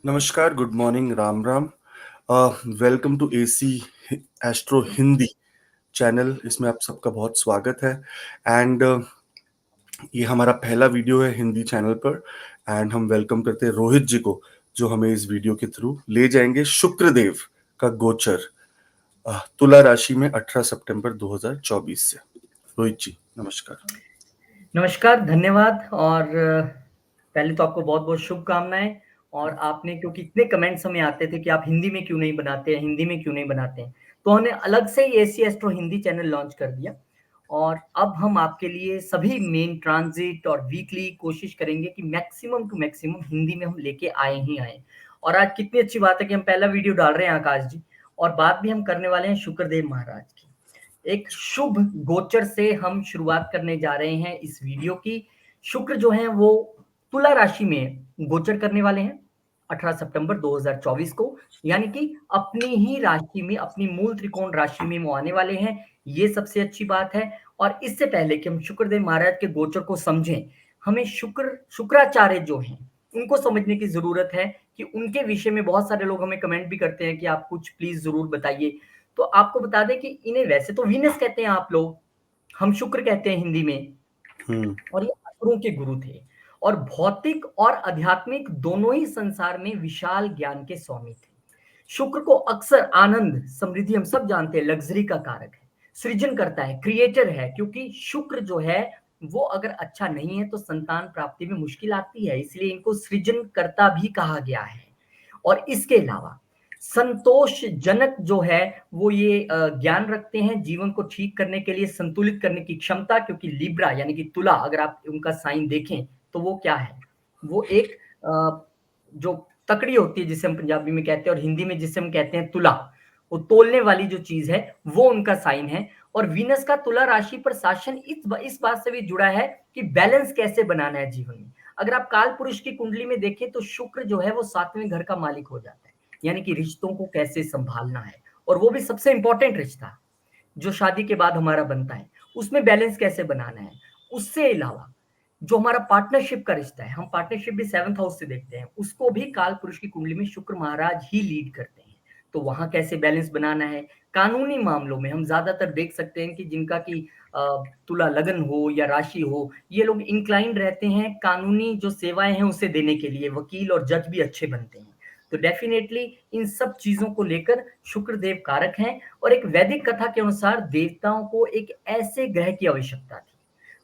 नमस्कार, good morning, Ram Ram. Welcome to AC astro Hindi channel. इसमें आप सबका बहुत स्वागत है। एंड ये हमारा पहला वीडियो है हिंदी चैनल पर। एंड हम वेलकम करते हैं रोहित जी को, जो हमें इस वीडियो के थ्रू ले जाएंगे शुक्रदेव का गोचर तुला राशि में 18 सितंबर 2024 से। रोहित जी, नमस्कार। नमस्कार, धन्यवाद। और पहले तो आपको बहुत-बहुत शुभकामनाएँ। और आपने, क्योंकि इतने कमेंट्स हमें आते थे कि आप हिंदी में क्यों नहीं बनाते हैं, हिंदी में क्यों नहीं बनाते हैं, तो हमने अलग से ही एसी एस्ट्रो हिंदी चैनल लॉन्च कर दिया। और अब हम आपके लिए सभी मेन ट्रांजिट और वीकली कोशिश करेंगे कि मैक्सिमम टू मैक्सिमम हिंदी में हम लेके आए ही आएँ। और आज कितनी अच्छी बात है कि हम पहला वीडियो डाल रहे हैं आकाश जी, और बात भी हम करने वाले हैं शुक्रदेव महाराज की। एक शुभ गोचर से हम शुरुआत करने जा रहे हैं इस वीडियो की। शुक्र जो है वो तुला राशि में गोचर करने वाले हैं 18 सितंबर 2024 को, यानी कि अपनी ही राशि में, अपनी मूल त्रिकोण राशि में वो आने वाले हैं। ये सबसे अच्छी बात है। और इससे पहले कि हम शुक्रदेव महाराज के गोचर को समझें, हमें शुक्राचार्य जो हैं उनको समझने की जरूरत है कि उनके विषय में बहुत सारे लोग हमें कमेंट भी करते हैं कि आप कुछ प्लीज जरूर बताइए। तो आपको बता दें कि इन्हें वैसे तो वीनस कहते हैं आप लोग, हम शुक्र कहते हैं हिंदी में। हम्म। और ये असुरों के गुरु थे, और भौतिक और आध्यात्मिक दोनों ही संसार में विशाल ज्ञान के स्वामी थे। शुक्र को अक्सर आनंद, समृद्धि, हम सब जानते हैं, लग्जरी का कारक है, सृजन करता है, क्रिएटर है। क्योंकि शुक्र जो है वो अगर अच्छा नहीं है तो संतान प्राप्ति में मुश्किल आती है, इसलिए इनको सृजन करता भी कहा गया है। और इसके अलावा संतोषजनक जो है वो ये ज्ञान रखते हैं, जीवन को ठीक करने के लिए, संतुलित करने की क्षमता। क्योंकि लिब्रा यानी कि तुला, अगर आप उनका साइन देखें तो वो क्या है, वो एक जो तकड़ी होती है जिसे हम पंजाबी में कहते हैं, और हिंदी में जिसे हम कहते हैं तुला, वो तोलने वाली जो चीज है वो उनका साइन है। और वीनस का तुला राशि पर शासन इस बात से भी जुड़ा है कि बैलेंस कैसे बनाना है जीवन में। अगर आप काल पुरुष की कुंडली में देखें तो शुक्र जो है वो 7वें घर का मालिक हो जाता है, यानी कि रिश्तों को कैसे संभालना है, और वो भी सबसे इंपॉर्टेंट रिश्ता जो शादी के बाद हमारा बनता है, उसमें बैलेंस कैसे बनाना है। उससे अलावा जो हमारा पार्टनरशिप का रिश्ता है, हम पार्टनरशिप भी 7th हाउस से देखते हैं, उसको भी काल पुरुष की कुंडली में शुक्र महाराज ही लीड करते हैं। तो वहां कैसे बैलेंस बनाना है। कानूनी मामलों में हम ज्यादातर देख सकते हैं कि जिनका की तुला लगन हो या राशि हो, ये लोग इंक्लाइंड रहते हैं कानूनी जो सेवाएं हैं उसे देने के लिए, वकील और जज भी अच्छे बनते हैं। तो डेफिनेटली इन सब चीजों को लेकर शुक्रदेव कारक हैं। और एक वैदिक कथा के अनुसार देवताओं को एक ऐसे ग्रह की आवश्यकता थी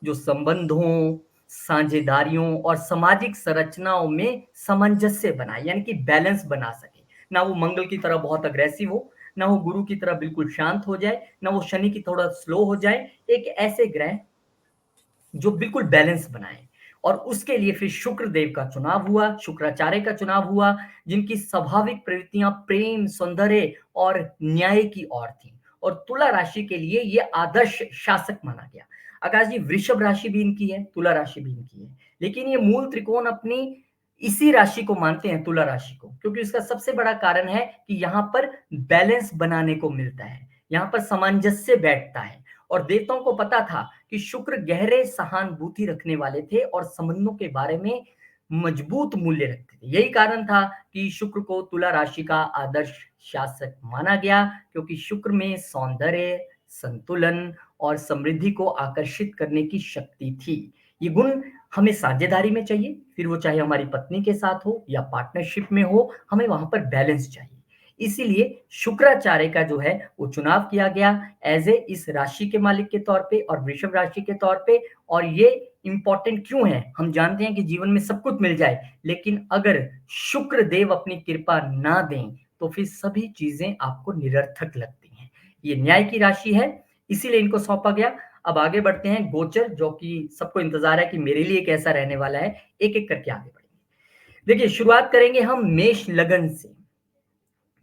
जो संबंधों, साझेदारियों और सामाजिक संरचनाओं में सामंजस्य बनाए, यानी कि बैलेंस बना सके। ना वो मंगल की तरह बहुत अग्रेसिव हो, ना वो गुरु की तरह बिल्कुल शांत हो जाए, ना वो शनि की थोड़ा स्लो हो जाए। एक ऐसे ग्रह जो बिल्कुल बैलेंस बनाए। और उसके लिए फिर शुक्र देव का चुनाव हुआ, शुक्राचार्य का चुनाव हुआ, जिनकी स्वाभाविक प्रवृत्तियां प्रेम, सौंदर्य और न्याय की ओर थी। और तुला राशि के लिए ये आदर्श शासक माना गया। आकाश जी, वृषभ राशि भी इनकी है, तुला राशि भी इनकी है, लेकिन ये मूल त्रिकोण अपनी इसी राशि को मानते हैं, तुला राशि को, क्योंकि इसका सबसे बड़ा कारण है कि यहाँ पर बैलेंस बनाने को मिलता है, यहाँ पर सामंजस्य बैठता है। और देवताओं को पता था कि शुक्र गहरे सहानुभूति रखने वाले थे और संबंधों के बारे में मजबूत मूल्य रखते थे। यही कारण था कि शुक्र को तुला राशि का आदर्श शासक माना गया, क्योंकि शुक्र में सौंदर्य, संतुलन और समृद्धि को आकर्षित करने की शक्ति थी। ये गुण हमें साझेदारी में चाहिए, फिर वो चाहे हमारी पत्नी के साथ हो या पार्टनरशिप में हो, हमें वहां पर बैलेंस चाहिए। इसीलिए शुक्राचार्य का जो है वो चुनाव किया गया एज ए इस राशि के मालिक के तौर पे और वृषभ राशि के तौर पे। और ये इंपॉर्टेंट क्यों है, हम जानते हैं कि जीवन में सब कुछ मिल जाए, लेकिन अगर शुक्र देव अपनी कृपा ना दें तो फिर सभी चीजें आपको निरर्थक लगती हैं। ये न्याय की राशि है, इसीलिए इनको सौंपा गया। अब आगे बढ़ते हैं गोचर, जो कि सबको इंतजार है कि मेरे लिए कैसा रहने वाला है। एक एक करके आगे बढ़ेंगे। देखिए, शुरुआत करेंगे हम मेष लगन से।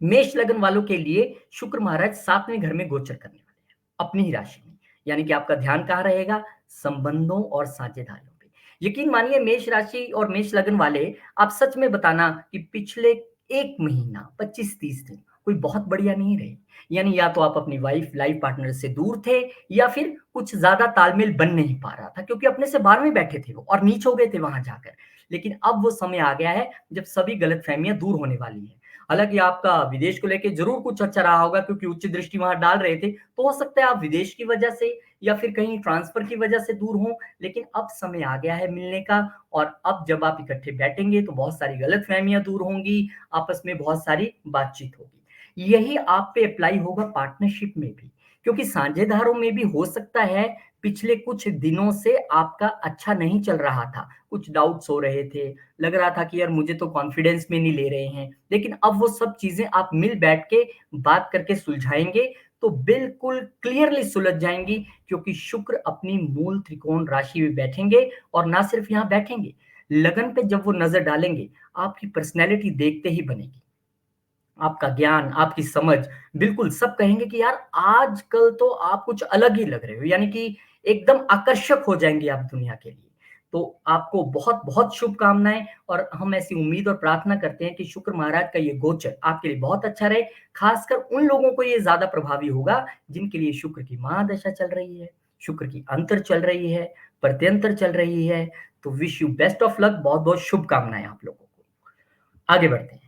मेष लगन वालों के लिए शुक्र महाराज 7वें घर में गोचर करने वाले हैं, अपनी ही राशि में। यानी कि आपका ध्यान कहाँ रहेगा, संबंधों और साझेदारियों पे। यकीन मानिए मेष राशि और मेष लगन वाले, आप सच में बताना कि पिछले एक महीना 25-30 दिन कोई बहुत बढ़िया नहीं रहे। यानी या तो आप अपनी लाइफ पार्टनर से दूर थे या फिर कुछ ज़्यादा तालमेल बन नहीं पा रहा था क्योंकि अपने से बाहर में बैठे थे वो और नीच हो गए थे वहाँ जाकर। लेकिन अब वो समय आ गया है जब सभी गलतफ़हमियाँ दूर होने वाली हैं। हालाँकि आपका विदेश को लेके ज़रूर कुछ अच्छा रहा होगा क्योंकि उच्च दृष्टि वहाँ डाल रहे थे, तो हो सकता है आप विदेश की वजह से या फिर कहीं ट्रांसफ़र की वजह से दूर हों, लेकिन अब समय आ गया है मिलने का और अब जब आप इकट्ठे बैठेंगे तो बहुत सारी गलतफ़हमियाँ दूर होंगी, आपस में बहुत सारी बातचीत होगी। यही आप पे अप्लाई होगा पार्टनरशिप में भी, क्योंकि साझेदारों में भी हो सकता है पिछले कुछ दिनों से आपका अच्छा नहीं चल रहा था, कुछ डाउट्स हो रहे थे, लग रहा था कि यार मुझे तो कॉन्फिडेंस में नहीं ले रहे हैं, लेकिन अब वो सब चीज़ें आप मिल बैठ के बात करके सुलझाएँगे, तो बिल्कुल क्लियरली सुलझ जाएँगी क्योंकि शुक्र अपनी मूल त्रिकोण राशि में बैठेंगे और ना सिर्फ यहाँ बैठेंगे, लगन पे जब वो नज़र डालेंगे, आपकी पर्सनैलिटी देखते ही बनेगी। आपका ज्ञान, आपकी समझ, बिल्कुल सब कहेंगे कि यार आजकल तो आप कुछ अलग ही लग रहे हो, यानी कि एकदम आकर्षक हो जाएँगे आप दुनिया के लिए। तो आपको बहुत-बहुत शुभकामनाएँ और हम ऐसी उम्मीद और प्रार्थना करते हैं कि शुक्र महाराज का ये गोचर आपके लिए बहुत अच्छा रहे, खासकर उन लोगों को ये ज़्यादा प्रभावी होगा, जिनके लिए शुक्र की महादशा चल रही है, शुक्र की अंतर चल रही है, प्रत्यंतर चल रही है। तो wish you best of luck, बहुत-बहुत शुभकामनाएँ आप लोगों को। आगे बढ़ते हैं।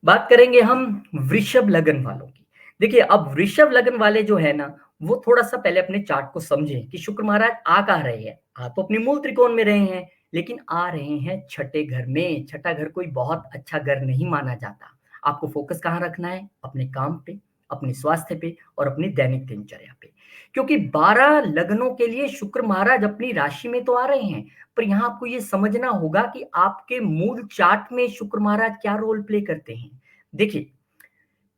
बात करेंगे हम वृषभ लगन वालों की। देखिए, अब वृषभ लगन वाले जो है ना, वो थोड़ा-सा पहले अपने चार्ट को समझें कि शुक्र महाराज आ कहाँ रहे हैं। आ तो अपने मूल त्रिकोण में रहे हैं, लेकिन आ रहे हैं छठे घर में। छठा घर कोई बहुत अच्छा घर नहीं माना जाता। आपको फोकस कहाँ रखना है? अपने काम पे, अपने स्वास्थ्य पे और अपनी दैनिक दिनचर्या पे। क्योंकि 12 लग्नों के लिए शुक्र महाराज अपनी राशि में तो आ रहे हैं, पर यहाँ आपको ये समझना होगा कि आपके मूल चार्ट में शुक्र महाराज क्या रोल प्ले करते हैं। देखिए,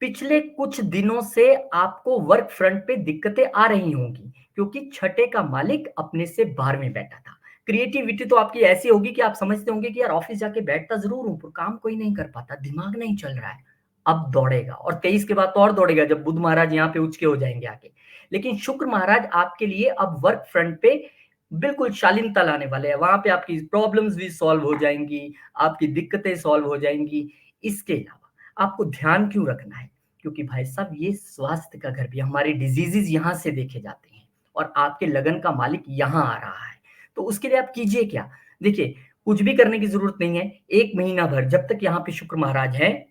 पिछले कुछ दिनों से आपको वर्क फ्रंट पे दिक्कतें आ रही होंगी क्योंकि छठे का मालिक अपने से बाहर में बैठा था। क्रिएटिविटी तो आपकी ऐसी होगी कि आप समझते होंगे कि यार ऑफिस जाके बैठता ज़रूर हूँ, पर काम कोई नहीं कर पाता, दिमाग नहीं चल रहा है। अब दौड़ेगा और 23 के बाद तो और दौड़ेगा जब बुध महाराज यहाँ पे उचके हो जाएँगे आके। लेकिन शुक्र महाराज आपके लिए अब वर्क फ्रंट पे बिल्कुल शालीनता लाने वाले हैं। वहाँ पे आपकी प्रॉब्लम्स भी सॉल्व हो जाएँगी, आपकी दिक्कतें सॉल्व हो जाएँगी। इसके अलावा आपको ध्यान क्यों रखना है? क्योंकि भाई साहब ये स्वास्थ्य का घर भी है, हमारे डिजीज़ेज़ यहाँ से देखे जाते हैं और आपके लगन का मालिक यहाँ आ रहा है। तो उसके लिए आप कीजिए क्या? देखिए, कुछ भी करने की ज़रूरत नहीं है। 1 महीना भर जब तक यहाँ पे शुक्र महाराज हैं,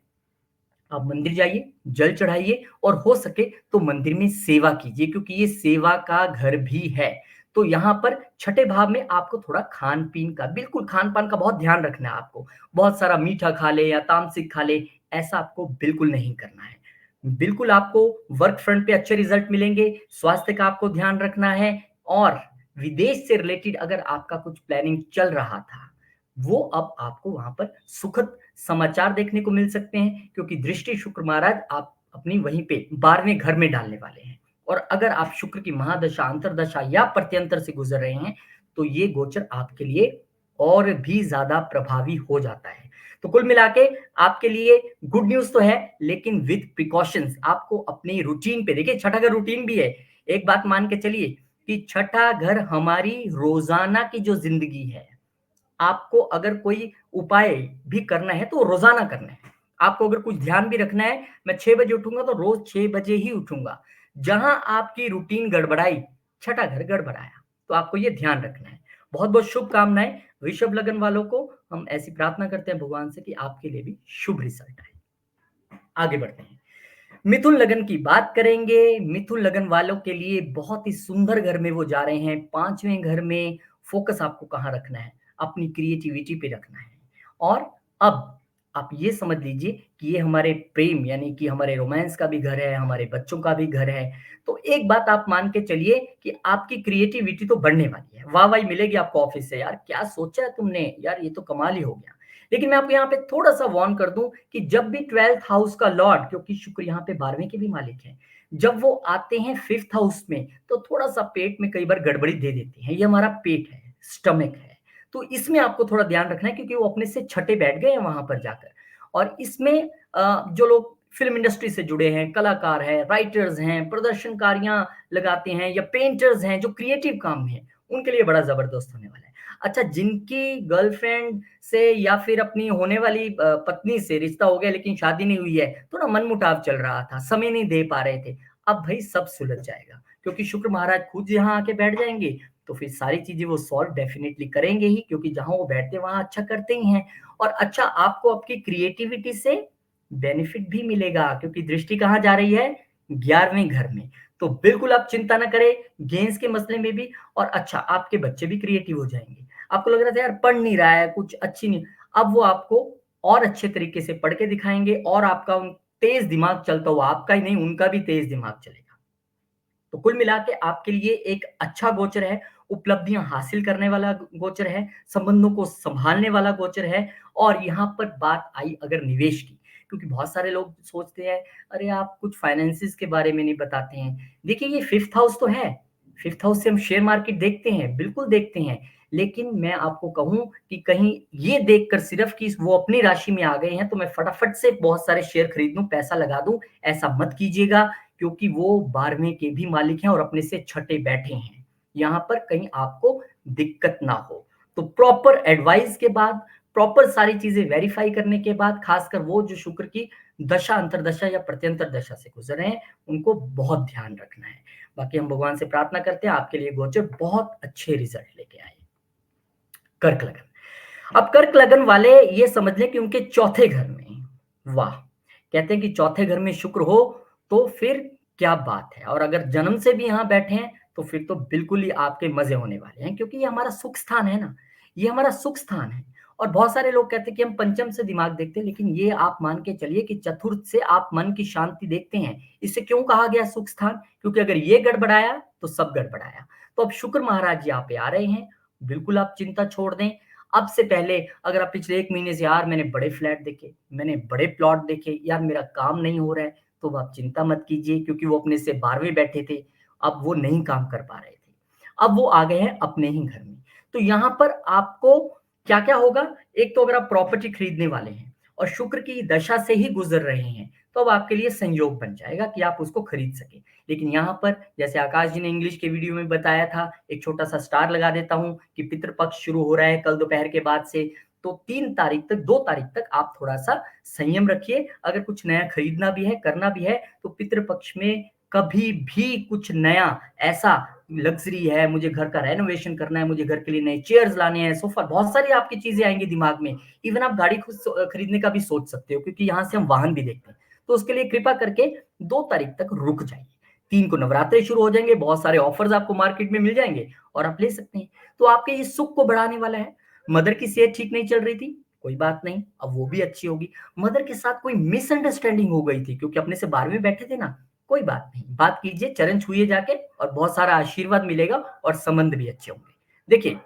आप मंदिर जाइए, जल चढ़ाइए और हो सके तो मंदिर में सेवा कीजिए क्योंकि ये सेवा का घर भी है। तो यहाँ पर छठे भाव में आपको थोड़ा खान-पीन का बिल्कुल खान-पान का बहुत ध्यान रखना है आपको। बहुत सारा मीठा खा ले या तामसिक खा ले, ऐसा आपको बिल्कुल नहीं करना है। बिल्कुल आपको वर्क फ्रंट पे अच्छे रिज़ल्ट मिलेंगे, स्वास्थ्य का आपको ध्यान रखना है और विदेश से रिलेटेड अगर आपका कुछ प्लानिंग चल रहा था, वो अब आपको वहाँ पर सुखद समाचार देखने को मिल सकते हैं क्योंकि दृष्टि शुक्र महाराज आप अपनी वहीं पे 12वें घर में डालने वाले हैं। और अगर आप शुक्र की महादशा, अंतर्दशा या प्रत्यंतर से गुज़र रहे हैं, तो ये गोचर आपके लिए और भी ज़्यादा प्रभावी हो जाता है। तो कुल मिला के आपके लिए गुड न्यूज़ तो है, लेकिन विथ प्रिकॉशंस आपको अपनी रूटीन पे देखिए छठा घर रूटीन भी है। एक बात मान के चलिए कि छठा घर हमारी रोज़ाना की जो ज़िंदगी है, आपको अगर कोई उपाय भी करना है तो रोज़ाना करना है। आपको अगर कुछ ध्यान भी रखना है, मैं 6 बजे उठूँगा तो रोज़ 6 बजे ही उठूँगा। जहाँ आपकी रूटीन गड़बड़ाई, छठा घर गड़बड़ाया, तो आपको ये ध्यान रखना है। बहुत-बहुत शुभकामनाएँ वृषभ लगन वालों को, हम ऐसी प्रार्थना करते हैं भगवान से कि आपके लिए भी शुभ रिज़ल्ट आए। आगे बढ़ते हैं। मिथुन लगन की बात करेंगे। मिथुन लगन वालों के लिए बहुत ही सुंदर घर में वो जा रहे हैं। 5वें घर में फ़ोकस आपको कहाँ रखना है? अपनी क्रिएटिविटी पे रखना है। और अब आप ये समझ लीजिए कि ये हमारे प्रेम यानी कि हमारे रोमांस का भी घर है, हमारे बच्चों का भी घर है। तो एक बात आप मान के चलिए कि आपकी क्रिएटिविटी तो बढ़ने वाली है। वाह-वाही मिलेगी आपको ऑफ़िस से, "यार क्या सोचा है तुमने? यार ये तो कमाल ही हो गया।" लेकिन मैं आपको यहाँ पे थोड़ा-सा वार्न कर दूँ कि जब भी 12th हाउस का लॉर्ड क्योंकि शुक्र यहाँ पे 12वें के भी मालिक हैं, जब वो आते हैं 5th हाउस में, तो थोड़ा-सा पेट में कई बार गड़बड़ी दे देते हैं। ये हमारा पेट है, स्टमक है। तो इसमें आपको थोड़ा ध्यान रखना है क्योंकि वो अपने से छठे बैठ गए हैं वहाँ पर जाकर। और इसमें जो लोग फ़िल्म इंडस्ट्री से जुड़े हैं, कलाकार हैं, राइटर्स हैं, प्रदर्शनकारियाँ लगाते हैं या पेंटर्स हैं, जो क्रिएटिव काम है, उनके लिए बड़ा ज़बरदस्त होने वाला है। अच्छा, जिनकी गर्लफ्रेंड से या फिर अपनी होने वाली पत्नी से रिश्ता हो गया लेकिन शादी नहीं हुई है, थोड़ा मनमुटाव चल रहा था, समय नहीं दे पा रहे थे, अब भाई सब सुलझ जाएगा क्योंकि शुक्र महाराज खुद यहाँ आके बैठ जाएँगे, तो फिर सारी चीज़ें वो सॉल्व डेफ़िनिटली करेंगे ही क्योंकि जहाँ वो बैठते हैं वहाँ अच्छा करते ही हैं। और अच्छा आपको आपकी क्रिएटिविटी से बेनिफिट भी मिलेगा क्योंकि दृष्टि कहाँ जा रही है? 11वें घर में। तो बिल्कुल आप चिंता ना करें गेम्स के मसले में भी। और अच्छा आपके बच्चे भी क्रिएटिव हो जाएँगे। आपको लग रहा था यार पढ़ नहीं रहा है, कुछ अच्छी नहीं, अब वो आपको और अच्छे तरीके से पढ़ के दिखाएँगे और आपका उन तेज़ दिमाग चलता हुआ आपका ही नहीं उनका भी तेज़ दिमाग चलेगा। तो कुल मिला के आपके लिए एक अच्छा गोचर है, उपलब्धियाँ हासिल करने वाला गोचर है, संबंधों को सँभालने वाला गोचर है। और यहाँ पर बात आई अगर निवेश की, क्योंकि बहुत सारे लोग सोचते हैं, अरे आप कुछ फाइनेंसेस के बारे में नहीं बताते हैं। देखिए ये 5th हाउस तो है, 5th हाउस से हम शेयर मार्केट देखते हैं, बिल्कुल देखते हैं। लेकिन मैं आपको कहूँ कि कहीं ये देखकर सिर्फ़ कि वो अपनी राशि में आ गए हैं, तो मैं फटाफट से बहुत सारे शेयर खरीद लूँ, पैसा लगा दूँ, ऐसा मत कीजिएगा। क्योंकि वो 12वें के भी मालिक हैं और अपने से छठे बैठे हैं। यहाँ पर कहीं आपको दिक्कत ना हो। तो प्रॉपर एडवाइस के बाद, प्रॉपर सारी चीज़ें वेरीफ़ाई करने के बाद, ख़ासकर वो जो शुक्र की दशा, अंतर्दशा या प्रत्यंतर दशा से गुज़र रहे हैं, उनको बहुत ध्यान रखना है। बाकी हम भगवान से प्रार्थना करते हैं आपके लिए गोचर बहुत अच्छे रिज़ल्ट लेके आए। कर्क लगन। अब कर्क लगन वाले ये समझ लें कि उनके चौथे घर में, वाह! कहते हैं कि चौथे घर में शुक्र हो तो फिर क्या बात है। और अगर जन्म से भी यहाँ बैठे हैं तो फिर तो बिल्कुल ही आपके मज़े होने वाले हैं क्योंकि ये हमारा सुख स्थान है ना, ये हमारा सुख स्थान है। और बहुत सारे लोग कहते हैं कि हम पंचम से दिमाग देखते हैं, लेकिन ये आप मान के चलिए कि चतुर्थ से आप मन की शांति देखते हैं। इसे क्यों कहा गया सुख स्थान? क्योंकि अगर ये गड़बड़ाया तो सब गड़बड़ाया। तो अब शुक्र महाराज जी यहाँ पे आ रहे हैं, बिल्कुल आप चिंता छोड़ दें। अब से पहले अगर आप पिछले 1 महीने से यार मैंने बड़े फ्लैट देखे, मैंने बड़े प्लॉट देखे, यार मेरा काम नहीं हो रहा है, तो आप चिंता मत कीजिए क्योंकि वो अपने से 12वें बैठे थे, अब वो नहीं काम कर पा रहे थे। अब वो आ गए हैं अपने ही घर में। तो यहाँ पर आपको क्या-क्या होगा? एक तो अगर आप प्रॉपर्टी खरीदने वाले हैं और शुक्र की दशा से ही गुज़र रहे हैं, तो अब आपके लिए संयोग बन जाएगा कि आप उसको खरीद सकें। लेकिन यहाँ पर जैसे आकाश जी ने इंग्लिश के वीडियो में बताया था, एक छोटा-सा स्टार लगा देता हूँ कि पितृ पक्ष शुरू हो रहा है कल दोपहर के बाद से, तो 3 तारीख तक 2 तारीख तक आप थोड़ा-सा संयम रखिए। अगर कुछ नया खरीदना भी है, करना भी है, तो पितृ पक्ष में कभी भी कुछ नया ऐसा लग्ज़री है, मुझे घर का रेनोवेशन करना है, मुझे घर के लिए नए चेयर्स लाने हैं, सोफ़ा, बहुत सारी आपकी चीज़ें आएँगी दिमाग में। इवन आप गाड़ी खुद खरीदने का भी सोच सकते हो क्योंकि यहाँ से हम वाहन भी देखते हैं। तो उसके लिए कृपा करके 2 तारीख तक रुक जाइए। 3 को नवरात्रे शुरू हो जाएँगे, बहुत सारे ऑफर्स आपको मार्केट में मिल जाएँगे और आप ले सकते हैं। तो आपके ये सुख को बढ़ाने वाला है। मदर की सेहत ठीक नहीं चल रही थी, कोई बात नहीं, अब वो भी अच्छी होगी। मदर के साथ कोई मिसअंडरस्टैंडिंग हो गई थी क्योंकि अपने से 12वें बैठे थे ना, कोई बात नहीं, बात कीजिए, चरण छूइए जाके और बहुत सारा आशीर्वाद मिलेगा और संबंध भी अच्छे होंगे। देखिए,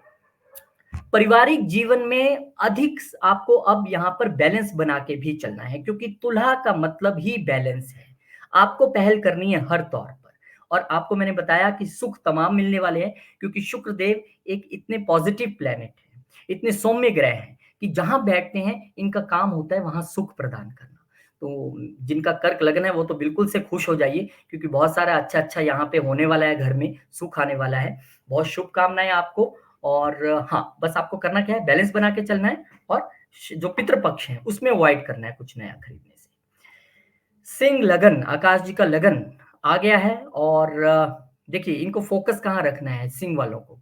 पारिवारिक जीवन में अधिक आपको अब यहाँ पर बैलेंस बना के भी चलना है क्योंकि तुलहा का मतलब ही बैलेंस है। आपको पहल करनी है हर तौर पर। और आपको मैंने बताया कि सुख तमाम मिलने वाले हैं क्योंकि शुक्र देव एक इतने पॉजिटिव प्लेनेट है, इतने सौम्य ग्रह हैं कि जहाँ बैठते हैं इनका काम होता है वहाँ सुख प्रदान करना। तो जिनका कर्क लगन है वो तो बिल्कुल से खुश हो जाइए क्योंकि बहुत सारा अच्छा-अच्छा यहाँ पे होने वाला है घर में, सुख आने वाला है। बहुत शुभकामनाएँ आपको। और हाँ, बस आपको करना क्या है बैलेंस बना के चलना है और जो पितृ पक्ष है उसमें अवॉइड करना है कुछ नया खरीदने से। सिंह लगन, आकाश जी का लगन आ गया है। और देखिए इनको फोकस कहाँ रखना है सिंह वालों को।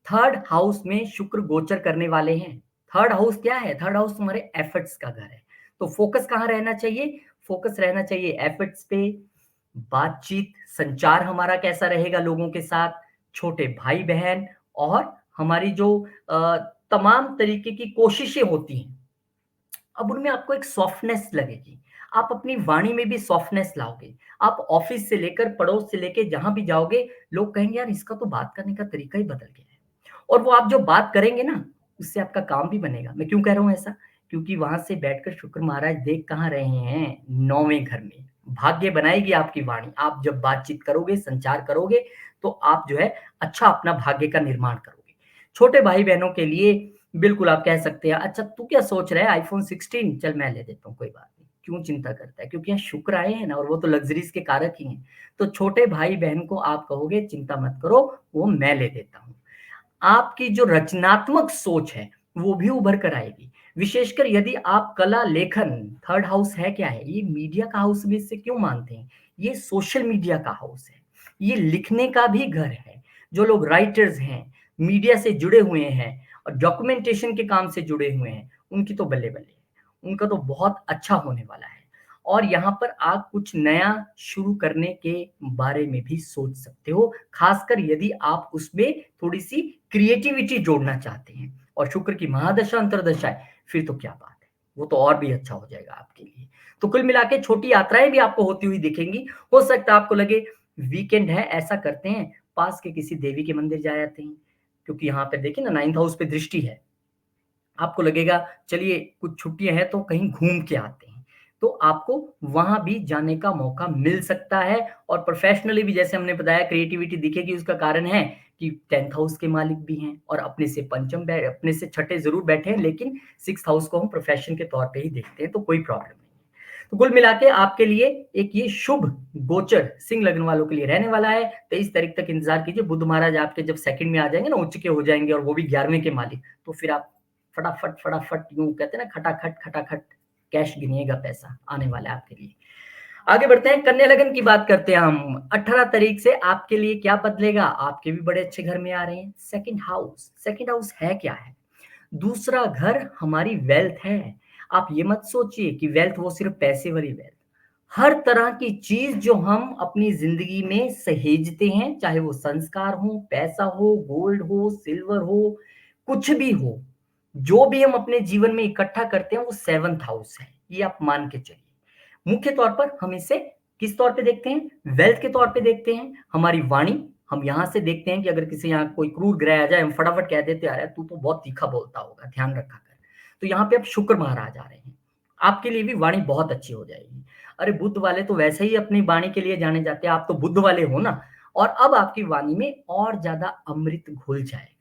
3rd हाउस में शुक्र गोचर करने वाले हैं। 3rd हाउस क्या है? 3rd हाउस तुम्हारे एफर्ट्स का घर है। तो फोकस कहाँ रहना चाहिए? फोकस रहना चाहिए एफर्ट्स पे, बातचीत, संचार हमारा कैसा रहेगा लोगों के साथ, छोटे भाई-बहन और हमारी जो अ, तमाम तरीके की कोशिशें होती हैं, अब उनमें आपको एक सॉफ्टनेस लगेगी। आप अपनी वाणी में भी सॉफ्टनेस लाओगे। आप ऑफ़िस से लेकर पड़ोस से लेके जहाँ भी जाओगे, लोग कहेंगे यार इसका तो बात करने का तरीका ही बदल गया है। और वो आप जो बात करेंगे ना, उससे आपका काम भी बनेगा। मैं क्यों कह रहा हूँ ऐसा? क्योंकि वहाँ से बैठकर शुक्र महाराज देख कहाँ रहे हैं? 9वें घर में। भाग्य बनाएगी आपकी वाणी। आप जब बातचीत करोगे, संचार करोगे, तो आप जो है अच्छा अपना भाग्य का निर्माण करोगे। छोटे भाई-बहनों के लिए बिल्कुल आप कह सकते हैं, "अच्छा तू क्या सोच रहा है आईफ़ोन 16 चल मैं ले देता हूँ, कोई बात नहीं।" क्यों चिंता करता है? क्योंकि यहाँ शुक्र आए हैं ना और वो तो लग्ज़रीज़ के कारक ही हैं। तो छोटे भाई-बहन को आप कहोगे, "चिंता मत करो, वो मैं ले देता हूँ।" आपकी जो रचनात्मक सोच है, वो भी उभर कर आएगी। विशेषकर यदि आप कला लेखन, थर्ड हाउस है क्या है? ये मीडिया का हाउस भी इससे क्यों मानते हैं? ये सोशल मीडिया का हाउस है। ये लिखने का भी घर है। जो लोग राइटर्स हैं, मीडिया से जुड़े हुए हैं और डॉक्यूमेंटेशन के काम से जुड़े हुए हैं, उनकी तो बल्ले-बल्ले है। उनका तो बहुत अच्छा होने वाला है। और यहाँ पर आप कुछ नया शुरू करने के बारे में भी सोच सकते हो, खासकर यदि आप उसमें थोड़ी-सी क्रिएटिविटी जोड़ना चाहते हैं और शुक्र की महादशा अंतर्दशा है, फिर तो क्या बात है, वो तो और भी अच्छा हो जाएगा आपके लिए। तो कुल मिला के छोटी यात्राएँ भी आपको होती हुई दिखेंगी। हो सकता है आपको लगे वीकेंड है, ऐसा करते हैं, पास के किसी देवी के मंदिर जा आते हैं, क्योंकि यहाँ पे देखिए ना 9th हाउस पे दृष्टि है। आपको लगेगा चलिए कुछ छुट्टियाँ हैं तो कहीं घूम के आते हैं। तो आपको वहाँ भी जाने का मौका मिल सकता है और प्रोफ़ेशनली भी जैसे हमने बताया क्रिएटिविटी दिखेगी उसका कारण है कि 10th हाउस के मालिक भी हैं और अपने से छठे ज़रूर बैठे हैं लेकिन 6th हाउस को हम प्रोफ़ेशन के तौर पे ही देखते हैं तो कोई प्रॉब्लम नहीं है। तो कुल मिला के आपके लिए एक ये शुभ गोचर सिंह लग्न वालों के लिए रहने वाला है। 23 तारीख तक इंतज़ार कीजिए। बुध महाराज आपके जब सेकंड में आ जाएँगे ना उच्च के हो जाएँगे और वो भी 11वें के मालिक, तो फिर आप फटाफट यूँ कहते हैं ना खटाखट कैश गिनिएगा पैसा आने वाला है आपके लिए। आगे बढ़ते हैं, कन्या लगन की बात करते हैं हम। 18 तारीख से आपके लिए क्या बदलेगा? आपके भी बड़े अच्छे घर में आ रहे हैं। सेकंड हाउस है क्या है? दूसरा घर हमारी वेल्थ है। आप ये मत सोचिए कि वेल्थ वो सिर्फ़ पैसे वाली वेल्थ। हर तरह की चीज़ जो हम अपनी ज़िंदगी में सहेजते हैं, चाहे वो संस्कार हो, पैसा हो, गोल्ड हो, सिल्वर हो, कुछ भी हो, जो भी हम अपने जीवन में इकट्ठा करते हैं वो 7th हाउस है, ये आप मान के चलिए। मुख्य तौर पर हम इसे किस तौर पे देखते हैं? वेल्थ के तौर पे देखते हैं। हमारी वाणी, हम यहाँ से देखते हैं कि अगर किसी यहाँ कोई क्रूर ग्रह आ जाए, हम फटाफट कह देते हैं, "अरे! तू तो बहुत तीखा बोलता होगा, ध्यान रखा कर।" तो यहाँ पे अब शुक्र महाराज आ रहे हैं। आपके लिए भी वाणी बहुत अच्छी हो जाएगी। अरे! बुध वाले तो वैसे ही अपनी वाणी के लिए जाने जाते हैं, आप तो बुध वाले हो ना और अब आपकी वाणी में और ज़्यादा अमृत घुल जाएगा।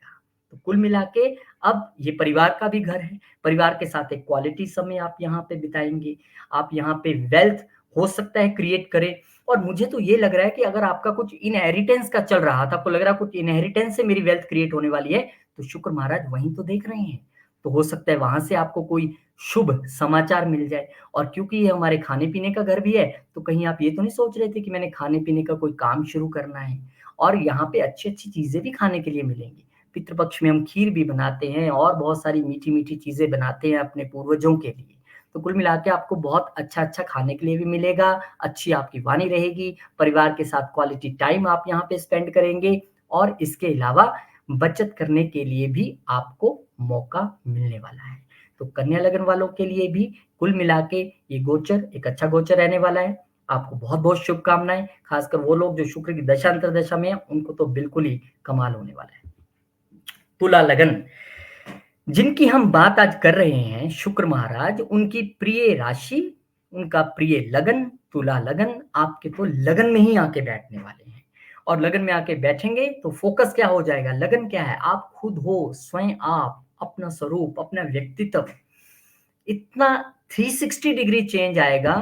तो कुल मिला के अब ये परिवार का भी घर है, परिवार के साथ एक क्वालिटी समय आप यहाँ पे बिताएँगे। आप यहाँ पे वेल्थ हो सकता है क्रिएट करें और मुझे तो ये लग रहा है कि अगर आपका कुछ इनहेरिटेंस का चल रहा था, आपको लग रहा है कुछ इनहेरिटेंस से मेरी वेल्थ क्रिएट होने वाली है, तो शुक्र महाराज वहीं तो देख रहे हैं। तो हो सकता है वहाँ से आपको कोई शुभ समाचार मिल जाए और क्योंकि ये हमारे खाने-पीने का घर भी है, तो कहीं आप ये तो नहीं सोच रहे थे कि मैंने खाने-पीने का कोई काम शुरू करना है और यहाँ पे अच्छी-अच्छी चीज़ें भी खाने के लिए मिलेंगी। पितृ पक्ष में हम खीर भी बनाते हैं और बहुत सारी मीठी-मीठी चीज़ें बनाते हैं अपने पूर्वजों के लिए। तो कुल मिला के आपको बहुत अच्छा-अच्छा खाने के लिए भी मिलेगा, अच्छी आपकी वाणी रहेगी, परिवार के साथ क्वालिटी टाइम आप यहाँ पे स्पेंड करेंगे और इसके अलावा बचत करने के लिए भी आपको मौका मिलने वाला है। तो कन्या लगन वालों के लिए भी कुल मिला के ये गोचर एक अच्छा गोचर रहने वाला है। आपको बहुत-बहुत शुभकामनाएँ, खासकर वो लोग जो शुक्र की दशा अंतर्दशा में हैं, उनको तो बिल्कुल ही कमाल होने वाला है। तुला लगन, जिनकी हम बात आज कर रहे हैं, शुक्र महाराज, उनकी प्रिय राशि, उनका प्रिय लगन, तुला लगन, आपके तो लगन में ही आके बैठने वाले हैं। और लगन में आके बैठेंगे तो फ़ोकस क्या हो जाएगा? लगन क्या है? आप खुद हो, स्वयं आप, अपना स्वरूप, अपना व्यक्तित्व, इतना 360 डिग्री चेंज आएगा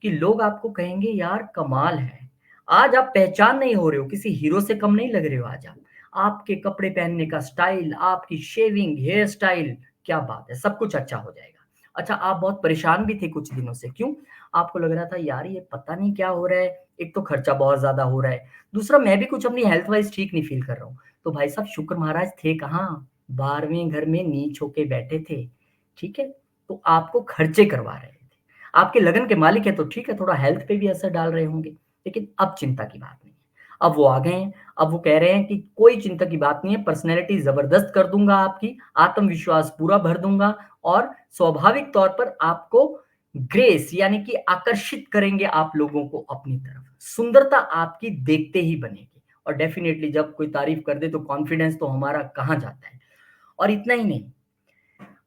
कि लोग आपको कहेंगे यार कमाल है। आज आप पहचान नहीं हो रहे हो, किसी हीरो से कम नहीं लग रहे हो आज आप। आपके कपड़े पहनने का स्टाइल, आपकी शेविंग, हेयर स्टाइल, क्या बात है, सब कुछ अच्छा हो जाएगा। अच्छा आप बहुत परेशान भी थे कुछ दिनों से, क्यों? आपको लग रहा था यार ये पता नहीं क्या हो रहा है, एक तो खर्चा बहुत ज़्यादा हो रहा है, दूसरा मैं भी कुछ अपनी हेल्थ वाइज़ ठीक नहीं फ़ील कर रहा हूँ। तो भाई साहब शुक्र महाराज थे कहाँ? 12वें घर में नीच होके बैठे थे, ठीक है? तो आपको खर्चे करवा रहे थे। आपके लगन के मालिक हैं तो ठीक है, थोड़ा हेल्थ पे भी असर डाल रहे होंगे, लेकिन अब चिंता की बात नहीं है। अब वो आ गए हैं, अब वो कह रहे हैं कि कोई चिंता की बात नहीं है, पर्सनैलिटी ज़बरदस्त कर दूँगा आपकी, आत्मविश्वास पूरा भर दूँगा और स्वाभाविक तौर पर आपको ग्रेस यानी कि आकर्षित करेंगे आप लोगों को अपनी तरफ। सुंदरता आपकी देखते ही बनेगी और डेफ़िनिटली जब कोई तारीफ़ कर दे तो कॉन्फिडेंस तो हमारा कहाँ जाता है। और इतना ही नहीं,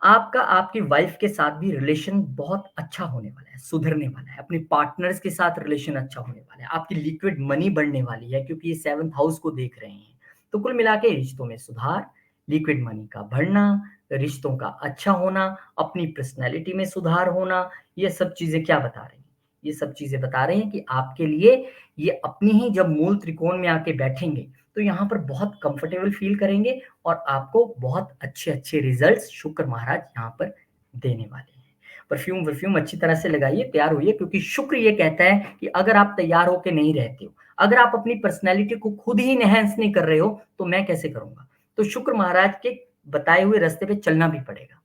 आपका आपकी वाइफ के साथ भी रिलेशन बहुत अच्छा होने वाला है, सुधरने वाला है। अपने पार्टनर्स के साथ रिलेशन अच्छा होने वाला है। आपकी लिक्विड मनी बढ़ने वाली है क्योंकि ये 7th हाउस को देख रहे हैं। तो कुल मिला के रिश्तों में सुधार, लिक्विड मनी का बढ़ना, रिश्तों का अच्छा होना, अपनी पर्सनैलिटी में सुधार होना, ये सब चीज़ें क्या बता रही हैं? ये सब चीज़ें बता रही हैं कि आपके लिए ये अपनी ही जब मूल त्रिकोण में आके बैठेंगे, तो यहाँ पर बहुत कंफर्टेबल फील करेंगे और आपको बहुत अच्छे-अच्छे रिजल्ट्स शुक्र महाराज यहाँ पर देने वाले हैं। परफ्यूम अच्छी तरह से लगाइए, तैयार होइए क्योंकि शुक्र ये कहता है कि अगर आप तैयार होके नहीं रहते हो, अगर आप अपनी पर्सनैलिटी को खुद ही एनहांस नहीं कर रहे हो, तो मैं कैसे करूँगा? तो शुक्र महाराज के बताए हुए रास्ते पे चलना भी पड़ेगा।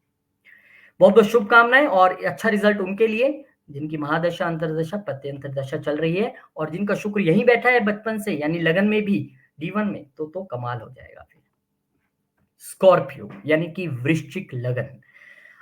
बहुत-बहुत शुभकामनाएँ और अच्छा रिज़ल्ट उनके लिए, जिनकी महादशा, अंतर्दशा, प्रत्यंतरदशा चल रही है और जिनका शुक्र यहीं बैठा है बचपन से यानी लगन में भी, D1 में, तो कमाल हो जाएगा फिर। स्कॉर्पियो यानी कि वृश्चिक लगन।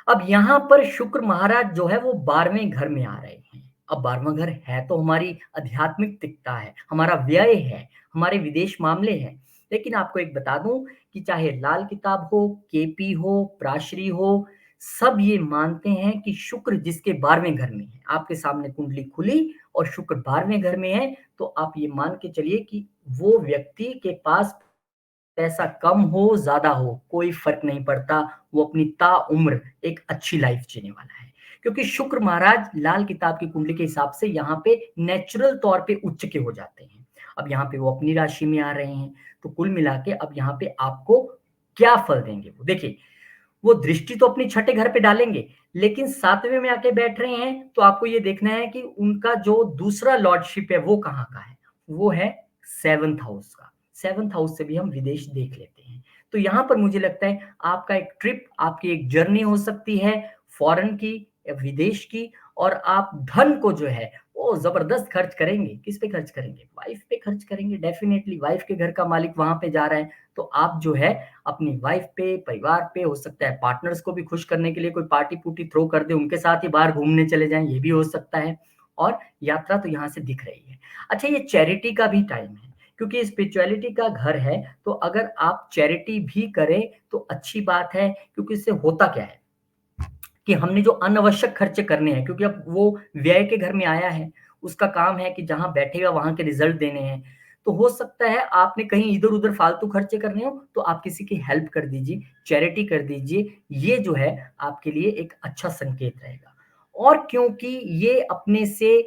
अब यहाँ पर शुक्र महाराज जो है वो 12वें घर में आ रहे हैं। अब 12वां घर है तो हमारी आध्यात्मिकता है, हमारा व्यय है, हमारे विदेश मामले हैं। लेकिन आपको एक बता दूं कि चाहे लाल किताब हो, केपी हो, प्राशरी हो, सब ये मानते हैं कि शुक्र जिसके 12वें घर में है, आपके सामने कुंडली खुली और शुक्र 12वें घर में है, तो आप ये मान के चलिए कि वो व्यक्ति के पास पैसा कम हो, ज़्यादा हो, कोई फ़र्क नहीं पड़ता, वो अपनी ताउम्र एक अच्छी लाइफ़ जीने वाला है। क्योंकि शुक्र महाराज लाल किताब की कुंडली के हिसाब से यहाँ पे नेचुरल तौर पे उच्च के हो जाते हैं। अब यहाँ पे वो अपनी राशि में आ रहे हैं, तो कुल मिला के अब यहाँ पे आपको क्या फल देंगे वो? देखिए, वो दृष्टि तो अपनी छठे घर पे डालेंगे, लेकिन 7वें में आके बैठ रहे हैं, तो आपको ये देखना है कि उनका जो दूसरा लॉर्डशिप है, वो कहाँ का है? वो है 7th हाउस का। 7th हाउस से भी हम विदेश देख लेते हैं। तो यहाँ पर मुझे लगता है आपका एक ट्रिप, आपकी एक जर्नी हो सकती है फॉरेन की या विदेश की और आप धन को जो है वो ज़बरदस्त खर्च करेंगे। किस पे खर्च करेंगे? वाइफ़ पे खर्च करेंगे डेफ़िनेटली वाइफ़ के घर का मालिक वहाँ पे जा रहा है, तो आप जो है अपनी वाइफ़ पे, परिवार पे हो सकता है पार्टनर्स को भी खुश करने के लिए कोई पार्टी-पुर्टी थ्रो कर दें, उनके साथ ही बाहर घूमने चले जाएँ, ये भी हो सकता है और यात्रा तो यहाँ से दिख रही है। अच्छा ये चैरिटी का भी टाइम है। क्योंकि स्पिरिचुअलिटी का घर है, तो अगर आप चैरिटी भी करें, तो अच्छी बात है क्योंकि इससे होता क्या है कि हमने जो अनावश्यक खर्चे करने हैं क्योंकि अब वो व्यय के घर में आया है, उसका काम है कि जहाँ बैठेगा वहाँ के रिज़ल्ट देने हैं। तो हो सकता है आपने कहीं इधर-उधर फालतू खर्चे करने हो, तो आप किसी की हेल्प कर दीजिए, चैरिटी कर दीजिए, ये जो है आपके लिए एक अच्छा संकेत रहेगा। और क्योंकि ये अपने से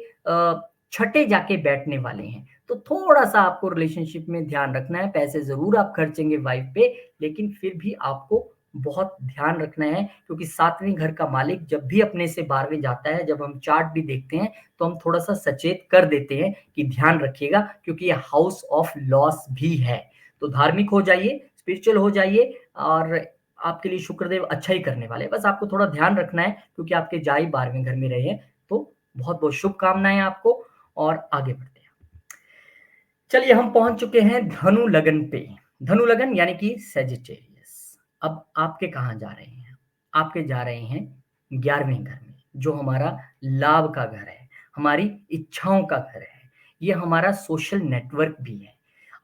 छठे जाके बैठने वाले हैं, तो थोड़ा-सा आपको रिलेशनशिप में ध्यान रखना है, पैसे ज़रूर आप खर्चेंगे वाइफ़ पे, लेकिन फिर भी आपको बहुत ध्यान रखना है क्योंकि 7वें घर का मालिक जब भी अपने से 12वें जाता है, जब हम चार्ट भी देखते हैं, तो हम थोड़ा-सा सचेत कर देते हैं कि ध्यान रखिएगा क्योंकि ये हाउस ऑफ लॉस भी है। तो धार्मिक हो जाइए, स्पिरिचुअल हो जाइए और आपके लिए शुक्रदेव अच्छा ही करने वाले हैं। बस आपको थोड़ा ध्यान रखना है क्योंकि आपके जाई 12वें घर में रहे हैं। तो बहुत-बहुत शुभकामनाएँ आपको और आगे बढ़ते हैं। चलिए हम पहुँच चुके हैं धनु लगन पे। धनु लगन यानी कि सजिटेरियस। अब आपके कहाँ जा रहे हैं? आपके जा रहे हैं 11वें घर में, जो हमारा लाभ का घर है, हमारी इच्छाओं का घर है। ये हमारा सोशल नेटवर्क भी है।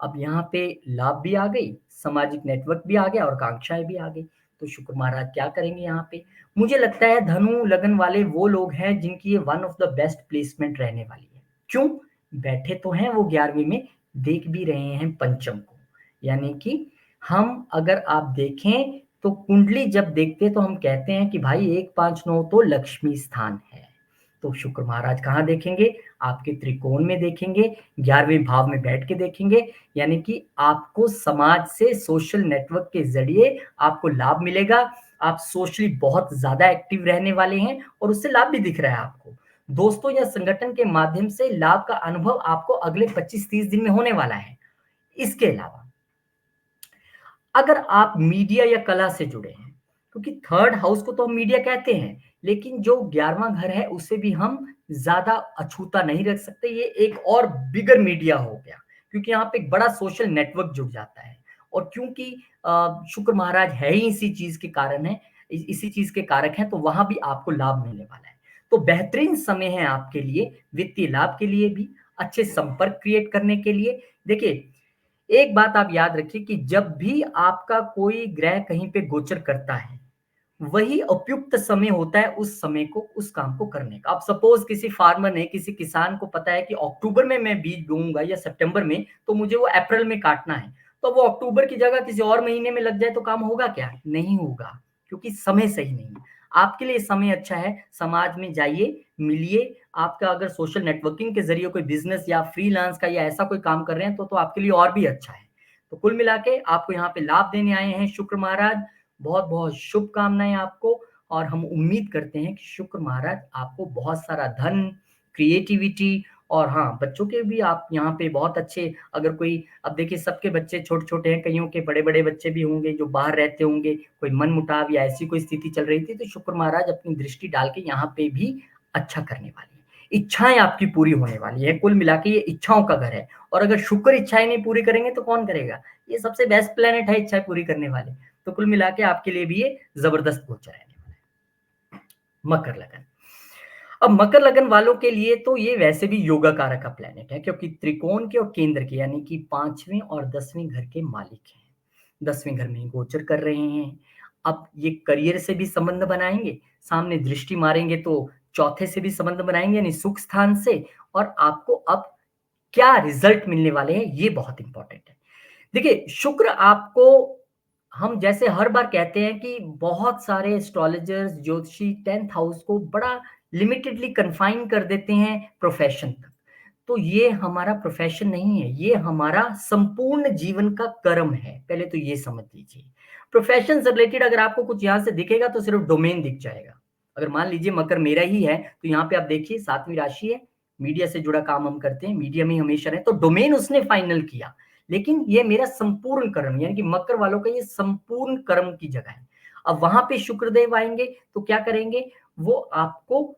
अब यहाँ पे लाभ भी आ गई, सामाजिक नेटवर्क भी आ गया और आकांक्षाएँ भी आ गई। तो शुक्र महाराज क्या करेंगे यहाँ पे? मुझे लगता है धनु लगन वाले वो लोग हैं जिनकी ये one of the best placement रहने वाली है। क्यों? बैठे तो हैं वो 11वीं में, देख भी रहे हैं पंचम को। यानी कि हम अगर आप देखें तो कुंडली जब देखते हैं तो हम कहते हैं कि भाई 1, 5, 9 तो लक्ष्मी स्थान है। तो शुक्र महाराज कहाँ देखेंगे? आपके त्रिकोण में देखेंगे, 11वें भाव में बैठ के देखेंगे, यानी कि आपको समाज से सोशल नेटवर्क के ज़रिए आपको लाभ मिलेगा। आप सोशली बहुत ज़्यादा एक्टिव रहने वाले हैं और उससे लाभ भी दिख रहा है आपको। दोस्तों या संगठन के माध्यम से लाभ का अनुभव आपको अगले 25-30 दिन में होने वाला है। इसके अलावा अगर आप मीडिया या कला से जुड़े हैं, क्योंकि थर्ड हाउस को तो हम मीडिया कहते हैं, लेकिन जो 11वां घर है उसे भी हम ज़्यादा अछूता नहीं रख सकते। ये एक और बिगर मीडिया हो गया, क्योंकि यहाँ पे एक बड़ा सोशल नेटवर्क जुड़ जाता है और क्योंकि शुक्र महाराज है ही इसी चीज़ के कारण है, इसी चीज़ के कारक हैं, तो वहाँ भी आपको लाभ मिलने वाला है। तो बेहतरीन समय है आपके लिए, वित्तीय लाभ के लिए भी, अच्छे संपर्क क्रिएट करने के लिए। देखिए एक बात आप याद रखिए कि जब भी आपका कोई ग्रह कहीं पे गोचर करता है, वही उपयुक्त समय होता है उस समय को, उस काम को करने का। अब सपोज़ किसी फार्मर ने, किसी किसान को पता है कि अक्टूबर में मैं बीज बोऊँगा या सितंबर में, तो मुझे वो अप्रैल में काटना है। तो वो अक्टूबर की जगह किसी और महीने में लग जाए तो काम होगा क्या? नहीं होगा, क्योंकि समय सही नहीं है। आपके लिए समय अच्छा है, समाज में जाइए, मिलिए। आपका अगर सोशल नेटवर्किंग के ज़रिए कोई बिज़नेस या फ्रीलांस का या ऐसा कोई काम कर रहे हैं तो आपके लिए और भी अच्छा है। तो कुल मिला के आपको यहाँ पे लाभ देने आए हैं शुक्र महाराज। बहुत बहुत शुभकामनाएं आपको, और हम उम्मीद करते हैं कि शुक्र महाराज आपको बहुत सारा धन, क्रिएटिविटी, और हाँ, बच्चों के भी आप यहाँ पे बहुत अच्छे, अगर कोई, अब देखिए सबके बच्चे छोटे-छोटे हैं, कइयों के बड़े-बड़े बच्चे भी होंगे जो बाहर रहते होंगे, कोई मनमुटाव या ऐसी कोई स्थिति चल रही थी, तो शुक्र महाराज अपनी दृष्टि डाल के यहाँ पे भी अच्छा करने वाले हैं। इच्छाएँ आपकी पूरी होने वाली हैं, कुल मिला के ये इच्छाओं का घर है, और अगर शुक्र इच्छाएँ नहीं पूरी करेंगे तो कौन करेगा? ये सबसे बेस्ट प्लैनेट है इच्छाएँ पूरी करने वाले। तो कुल मिला के आपके लिए भी ये ज़बरदस्त गोचर रहने वाला है। मकर लगन। अब मकर लगन वालों के लिए तो ये वैसे भी योगा कारक का प्लैनेट है, क्योंकि त्रिकोण के और केंद्र के, यानी कि 5वें और 10वें घर के मालिक हैं। 10वें घर में गोचर कर रहे हैं। अब ये करियर से भी संबंध बनाएँगे, सामने दृष्टि मारेंगे तो चौथे से भी संबंध बनाएँगे, यानी सुख स्थान से, और आपको अब क्या रिज़ल्ट मिलने वाले हैं, ये बहुत इम्पोर्टेंट है। देखिए, शुक्र आपको, हम जैसे हर बार कहते हैं कि बहुत सारे एस्ट्रोलॉजर्स, ज्योतिषी 10th हाउस को बड़ा लिमिटेडली कन्फाइन कर देते हैं प्रोफेशन तक। तो ये हमारा प्रोफेशन नहीं है, ये हमारा संपूर्ण जीवन का कर्म है। पहले तो ये समझ लीजिए। प्रोफेशन से रिलेटेड अगर आपको कुछ यहाँ से दिखेगा तो सिर्फ डोमेन दिख जाएगा। अगर मान लीजिए मकर मेरा ही है, तो यहाँ पे आप देखिए 7वीं राशि है, मीडिया से जुड़ा काम हम करते हैं, मीडिया में हमेशा रहे, तो डोमेन उसने फाइनल किया। लेकिन ये मेरा संपूर्ण कर्म, यानी कि मकर वालों का ये संपूर्ण कर्म की जगह है। अब वहां पे शुक्रदेव आएंगे तो क्या करेंगे, वो आपको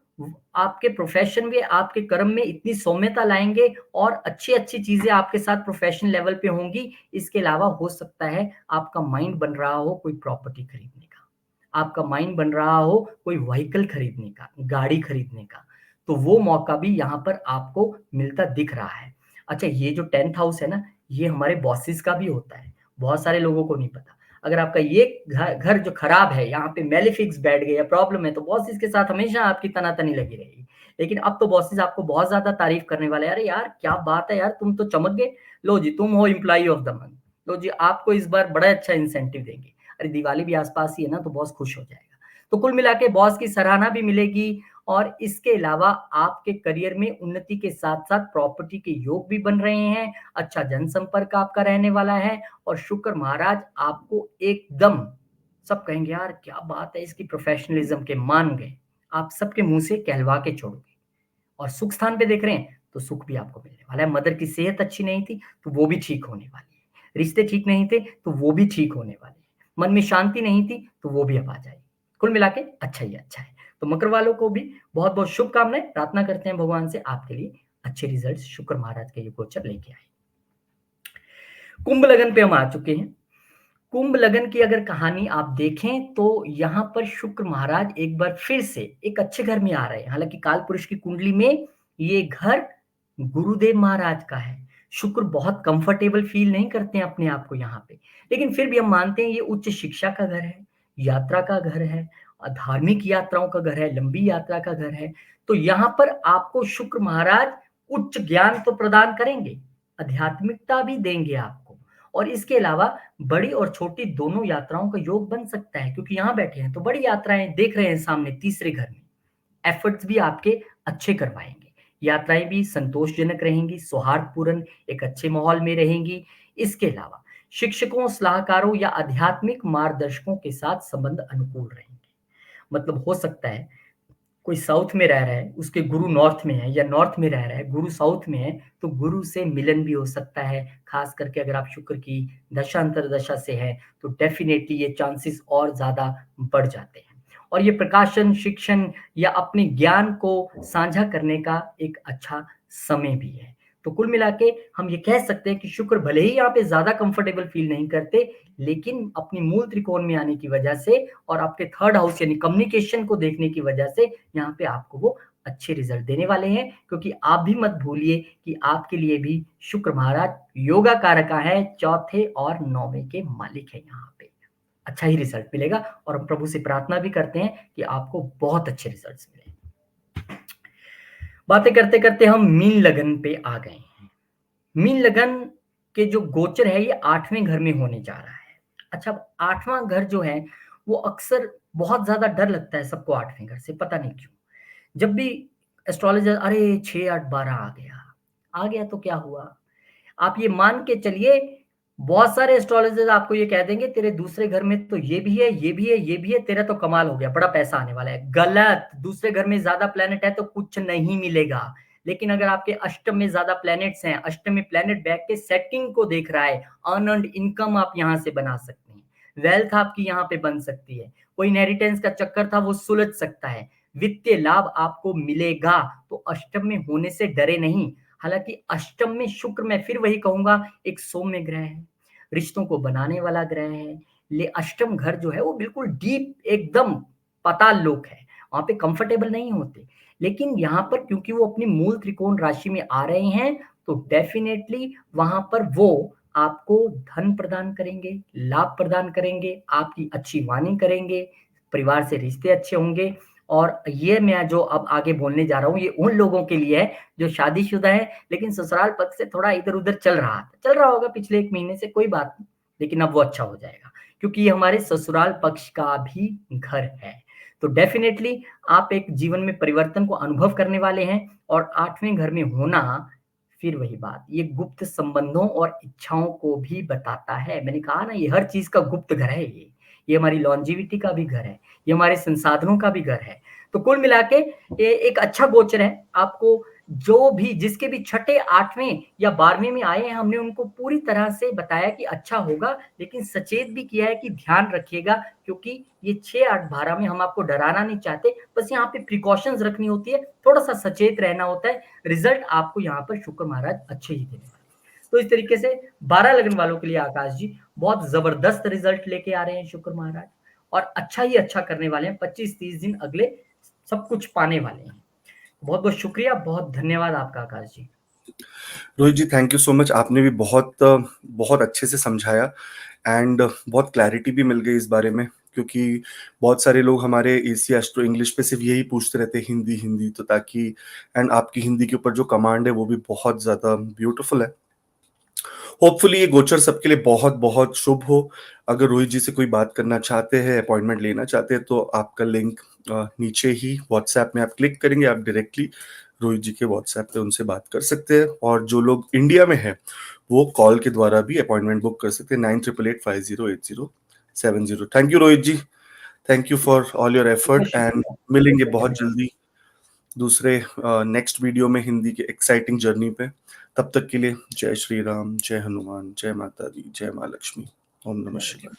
आपके प्रोफेशन में, आपके कर्म में इतनी सौम्यता लाएंगे, और अच्छी अच्छी चीजें आपके साथ प्रोफेशनल लेवल पे होंगी। इसके अलावा हो सकता है आपका माइंड बन रहा हो कोई प्रॉपर्टी खरीदने का, आपका माइंड बन रहा हो कोई व्हीकल खरीदने का, गाड़ी खरीदने का, तो वो मौका भी यहाँ पर आपको मिलता दिख रहा है। अच्छा, ये जो 10th हाउस है ना, ये हमारे बॉसेस का भी होता है, बहुत सारे लोगों को नहीं पता। अगर आपका ये घर जो खराब है, यहाँ पे मैलेफिक्स बैठ गया, प्रॉब्लम है, तो बॉसेस के साथ हमेशा आपकी तनातनी लगी रहेगी। लेकिन अब तो बॉसेस आपको बहुत ज़्यादा तारीफ करने वाले हैं, "अरे यार, क्या बात है यार, तुम तो चमक गए। लो जी, तुम हो एम्प्लॉयी ऑफ द मंथ। लो जी, आपको इस बार बड़ा अच्छा इंसेंटिव देंगे।" अरे दिवाली भी आस-पास ही है ना, तो बॉस खुश हो जाएगा। तो कुल मिला के बॉस की सराहना भी मिलेगी, और इसके अलावा आपके करियर में उन्नति के साथ-साथ प्रॉपर्टी के योग भी बन रहे हैं, अच्छा जनसंपर्क आपका रहने वाला है, और शुक्र महाराज आपको एकदम, सब कहेंगे यार क्या बात है, इसकी प्रोफेशनलिज्म के मान गए। आप सबके मुँह से कहलवा के छोड़ोगे, और सुख स्थान पे देख रहे हैं, तो सुख भी आपको मिलने वाला है। मदर की सेहत अच्छी नहीं थी, तो वो भी ठीक होने वाली है। रिश्ते ठीक नहीं थे, तो वो भी ठीक होने वाले हैं। मन में शांति नहीं थी, तो वो भी अब आ जाएगी। कुल मिला के अच्छा ही अच्छा है। तो मकर वालों को भी बहुत-बहुत शुभकामनाएँ, प्रार्थना करते हैं भगवान से आपके लिए अच्छे रिज़ल्ट्स शुक्र महाराज के ये गोचर लेके आए। कुंभ लगन पे हम आ चुके हैं। कुंभ लगन की अगर कहानी आप देखें तो यहाँ पर शुक्र महाराज एक बार फिर से एक अच्छे घर में आ रहे हैं। हालाँकि कालपुरुष की कुंडली में ये घर गुरुदेव महाराज का है। शुक्र बहुत कंफर्टेबल फ़ील नहीं करते हैं अपने आप को यहाँ पे। लेकिन फिर भी हम मानते हैं ये उच्च शिक्षा का घर है, यात्रा का घर है, धार्मिक यात्राओं का घर है, लंबी यात्रा का घर है। तो यहाँ पर आपको शुक्र महाराज उच्च ज्ञान तो प्रदान करेंगे, आध्यात्मिकता भी देंगे आपको, और इसके अलावा बड़ी और छोटी दोनों यात्राओं का योग बन सकता है, क्योंकि यहाँ बैठे हैं तो बड़ी यात्राएँ देख रहे हैं सामने तीसरे घर में। एफर्ट्स भी आपके अच्छे करवाएँगे। यात्राएँ भी संतोषजनक रहेंगी, सौहार्दपूर्ण एक अच्छे माहौल में रहेंगी। इसके अलावा शिक्षकों, सलाहकारों या आध्यात्मिक मार्गदर्शकों के साथ संबंध अनुकूल रहेंगे। मतलब हो सकता है कोई साउथ में रह रहा है, उसके गुरु नॉर्थ में है, या नॉर्थ में रह रहा है, गुरु साउथ में है, तो गुरु से मिलन भी हो सकता है। खास करके अगर आप शुक्र की दशा अंतर्दशा से हैं, तो डेफ़िनेटली ये चांसेस और ज़्यादा बढ़ जाते हैं। और ये प्रकाशन, शिक्षण या अपने ज्ञान को साझा करने का एक अच्छा समय भी है। तो कुल मिला के हम ये कह सकते हैं कि शुक्र भले ही यहाँ पे ज़्यादा कंफर्टेबल फ़ील नहीं करते, लेकिन अपनी मूल त्रिकोण में आने की वजह से और आपके 3rd हाउस यानी कम्युनिकेशन को देखने की वजह से यहाँ पे आपको वो अच्छे रिजल्ट देने वाले हैं, क्योंकि आप भी मत भूलिए कि आपके लिए भी शुक्र महाराज योगा कारक है, चौथे और 9वें के मालिक है यहाँ पे। अच्छा ही रिजल्ट मिलेगा, और हम प्रभु से प्रार्थना भी करते हैं कि आपको बहुत अच्छे रिजल्ट्स मिले। बातें करते-करते हम मीन लगन पे आ गए हैं। मीन लगन के जो गोचर है ये 8वें घर में होने जा रहा है। अच्छा, अब 8वां घर जो है वो अक्सर बहुत ज़्यादा डर लगता है सबको 8वें घर से, पता नहीं क्यों? जब भी एस्ट्रोलॉजर अरे 6, 8, 12 आ गया तो क्या हुआ? आप ये मान के चलिए बहुत सारे एस्ट्रोलॉजर्स आपको ये कह देंगे तेरे दूसरे घर में तो ये भी है, ये भी है, ये भी है, तेरा तो कमाल हो गया, बड़ा पैसा आने वाला है। गलत, दूसरे घर में ज़्यादा प्लैनेट है तो कुछ नहीं मिलेगा। लेकिन अगर आपके अष्टम में ज़्यादा प्लैनेट्स हैं, अष्टम में प्लैनेट बैठ के सेटिंग को देख रहा है, अर्न्ड इनकम आप यहाँ से बना सकते हैं। वेल्थ आपकी यहाँ पे बन सकती है। कोई इनहेरिटेंस का चक्कर था वो सुलझ सकता है। वित्तीय लाभ आपको मिलेगा, तो अष्टम में होने से डरे नहीं। हालाँकि अष्टम में शुक्र, मैं फिर वही कहूँगा, एक सौम्य ग्रह है। रिश्तों को बनाने वाला ग्रह है। ले अष्टम घर जो है वो बिल्कुल डीप एकदम पाताल लोक है। वहाँ पे कंफर्टेबल नहीं होते। लेकिन यहाँ पर क्योंकि वो अपनी मूल त्रिकोण राशि में आ रहे हैं, तो डेफिनिटली वहाँ पर वो आपको धन प्रदान करेंगे, लाभ प्रदान करेंगे, आपकी अच्छी वाणी करेंगे, परिवार से रिश्ते अच्छे होंगे। और ये मैं जो अब आगे बोलने जा रहा हूँ, ये उन लोगों के लिए है जो शादीशुदा है, लेकिन ससुराल पक्ष से थोड़ा इधर-उधर चल रहा होगा पिछले 1 महीने से, कोई बात नहीं, लेकिन अब वो अच्छा हो जाएगा, क्योंकि ये हमारे ससुराल पक्ष का भी घर है। तो डेफ़िनेटली आप एक जीवन में परिवर्तन को अनुभव करने वाले हैं, और 8वें घर में होना, फिर वही बात, ये गुप्त संबंधों और इच्छाओं को भी बताता है। मैंने कहा ना, ये हर चीज़ का गुप्त घर है ये। ये हमारी लॉन्जेविटी का भी घर है, ये हमारे संसाधनों का भी घर है। तो कुल मिला के ये एक अच्छा गोचर है। आपको जो भी, जिसके भी छठे, 8वें या 12वें में आए हैं, हमने उनको पूरी तरह से बताया कि अच्छा होगा, लेकिन सचेत भी किया है कि ध्यान रखिएगा, क्योंकि ये 6, 8, 12 में हम आपको डराना नहीं चाहते, बस यहाँ पे प्रिकॉशंस रखनी होती है, थोड़ा-सा सचेत रहना होता है। रिज़ल्ट आपको यहाँ पर शुक्र महाराज अच्छे ही देने वाले हैं। तो इस तरीके से 12 लगन वालों के लिए आकाश जी बहुत ज़बरदस्त रिज़ल्ट लेके आ रहे हैं शुक्र महाराज, और अच्छा ही अच्छा करने वाले हैं। 25-30 दिन अगले सब कुछ पाने वाले हैं। बहुत-बहुत शुक्रिया, बहुत धन्यवाद आपका आकाश जी। Rohit ji, thank you so much. आपने भी बहुत अच्छे से समझाया एंड बहुत क्लैरिटी भी मिल गई इस बारे में, क्योंकि बहुत सारे लोग हमारे एसी एस्ट्रो इंग्लिश पे सिर्फ यही पूछते रहते हैं, हिंदी हिंदी, तो ताकि एंड आपकी हिंदी के ऊपर जो कमांड है वो भी बहुत ज़्यादा ब्यूटीफुल है। होपफुली ये गोचर सबके लिए बहुत बहुत शुभ हो। अगर रोहित जी से कोई बात करना चाहते हैं, अपॉइंटमेंट लेना चाहते हैं, तो आपका लिंक नीचे ही व्हाट्सएप में आप क्लिक करेंगे, आप डायरेक्टली रोहित जी के व्हाट्सएप पे उनसे बात कर सकते हैं। और जो लोग इंडिया में हैं वो कॉल के द्वारा भी अपॉइंटमेंट बुक कर सकते हैं, 9888508070। Thank you Rohit ji, thank you for all your effort, and मिलेंगे बहुत धन्यवाद। जल्दी दूसरे नेक्स्ट वीडियो में हिंदी के एक्साइटिंग जर्नी पे। तब तक के लिए जय श्री राम, जय हनुमान, जय माता दी, जय माँ लक्ष्मी। ओम नमः शिवाय।